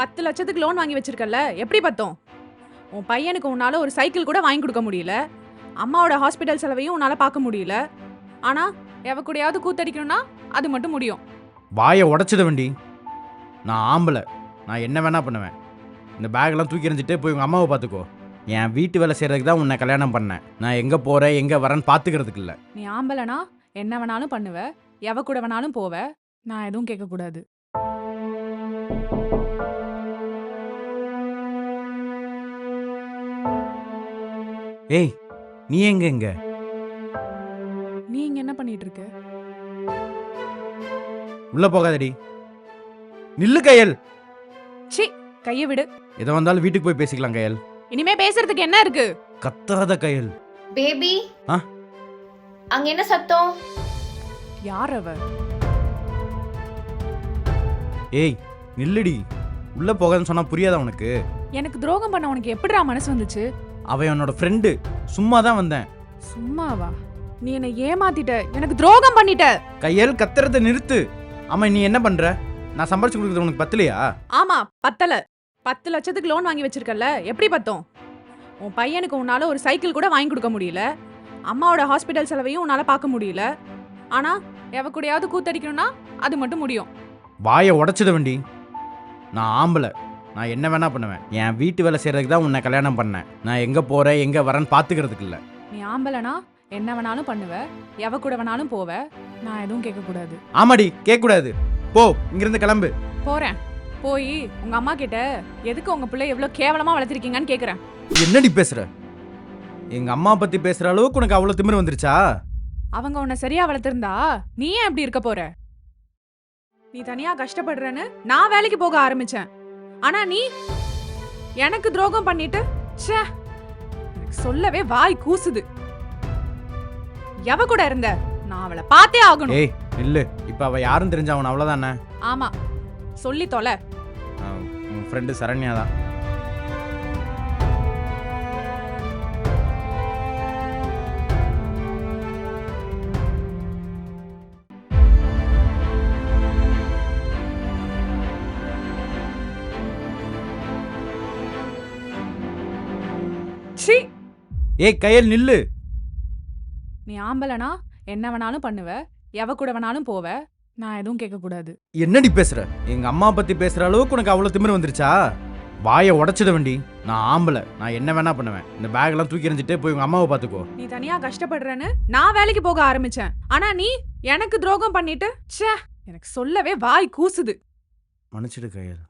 10 லட்சத்துக்கு லோன் வாங்கி வச்சிருக்கல, எப்படி பத்தும்? உன் பையனுக்கு உன்னால ஒரு சைக்கிள் கூட வாங்கி கொடுக்க முடியல. அம்மாவோட ஹாஸ்பிட்டல் செலவையும் உன்னால பார்க்க முடியல. ஆனா எவ கூடயாவது கூத்தடிக்கணும்னா அது மட்டும் முடியும். வாயை உடச்சிட வேண்டி. நான் ஆம்பளை, நான் என்ன வேணா பண்ணுவேன். இந்த பேக்கெல்லாம் தூக்கி எறிஞ்சிட்டு போய் உங்கள் அம்மாவை பார்த்துக்கோ. என் வீட்டு வேலை செய்கிறதுக்கு தான் உன்னை கல்யாணம் பண்ணேன். நான் எங்கே போகிறேன் எங்கே வரேன்னு பார்த்துக்கிறதுக்கு இல்லை. நீ ஆம்பளனா என்ன வேணாலும் பண்ணுவ, எவ கூட வேணாலும் போவ. நான் எதுவும் கேட்கக்கூடாது. ஏய், நீ எங்க நீ இங்க என்ன பண்ணிட்டு இருக்க? உள்ள போகாதடி. நில்லு கையல். சி, கையை விடு. எதை வந்தாலும் வீட்டுக்கு போய் பேசிக்கலாம் கையல். இனிமே பேசுறதுக்கு என்ன இருக்கு? கத்தாத கையல். பேபி, ஆ? அங்க என்ன சத்தம்? யார் அவ? ஏய் நில்லுடி. உள்ள போகாதுன்னு சொன்னா புரியாதா உனக்கு? எனக்கு துரோகம் பண்ண உனக்கு எப்படிடா மனசு வந்துச்சு? அவன் என்னோட ஃப்ரெண்டு. சும்மா தான் வந்தேன். சும்மாவா? நீ என்னை ஏமாத்திட்ட, எனக்கு துரோகம் பண்ணிட்ட. கையல் கத்துறத நிறுத்து. ஆமா, நீ என்ன பண்ற? நான் சம்பாரிச்சு கொடுக்குறது உனக்கு பத்தலையா? ஆமா, பத்தல. 10 லட்சத்துக்கு லோன் வாங்கி வச்சிருக்கல, எப்படி பத்தும்? உன் பையனுக்கு உன்னால ஒரு சைக்கிள் கூட வாங்கி கொடுக்க முடியல. அம்மாவோட ஹாஸ்பிட்டல் செலவையும் உன்னால பார்க்க முடியல. ஆனா எவ கூடயாவது கூத்தடிக்கணும்னா அது மட்டும் முடியும். வாயை உடச்சிட வேண்டி. நான் ஆம்பளை, நான் என்ன வேணா பண்ணுவேன். என் வீட்டு வேலை செய்கிறதுக்கு தான் உன்னை கல்யாணம் பண்ணேன். நான் எங்கே போகிறேன் எங்கே வரேன்னு பார்த்துக்கிறதுக்கு இல்லை. நீ ஆம்பளனா என்ன வேணாலும் பண்ணுவ, எவ கூட வேணாலும் போவ. நான் எதுவும் கேட்கக்கூடாது. ஆமாடி, கேட்கக்கூடாது. போ, இங்கிருந்து கிளம்பு. போறேன். போய் உங்க அம்மா கிட்ட எதுக்கு உங்க பிள்ளை எவ்வளவு கேவலமா வளர்த்திருக்கீங்கன்னு கேக்குறேன். என்னடி பேசுற? எங்க அம்மா பத்தி பேசுற அளவுக்கு உனக்கு அவ்வளவு திமிரு வந்துருச்சா? அவங்க உன்னை சரியா வளர்த்திருந்தா நீ ஏன் எப்படி இருக்க போற? நீ தனியா கஷ்டப்படுறேன்னு நான் வேலைக்கு போக ஆரம்பிச்சேன். ஆனா நீ எனக்கு துரோகம் பண்ணிட்டு, ச்சே, எனக்கு சொல்லவே வாய் கூசுது. எவ கூட இருந்த? நான் அவளை பார்த்தே ஆகணும். ஏய் இல்ல, இப்ப அவ யாரும் தெரிஞ்ச அவன் அவ்வளவுதானே. ஆமா, சொல்லி தொலை. உன் ஃப்ரெண்டு சரண்யா தான். ச்சீ, ஏய் கையல் நில்லு. நீ ஆம்பளனா என்ன வேணாலும் பண்ணுவ, எவ கூட வேணாலும் போவ. நான் எதுவும் கேட்கக்கூடாது. என்னடி பேசுற? எங்க அம்மா பத்தி பேசுற அளவுக்கு உனக்கு அவ்வளவு திமிரு வந்துருச்சா? வாயை உடச்சிட வேண்டி. நான் ஆம்பளை, நான் என்ன வேணா பண்ணுவேன். இந்த பேக்கெல்லாம் தூக்கி எறிஞ்சிட்டு போய் உங்க அம்மாவை பார்த்துக்கோ. நீ தனியா கஷ்டப்படுறேன்னு நான் வேலைக்கு போக ஆரம்பிச்சேன். ஆனா நீ எனக்கு துரோகம் பண்ணிட்டு, ச்சே, எனக்கு சொல்லவே வாய் கூசுது. மன்னிச்சிடு கையல்.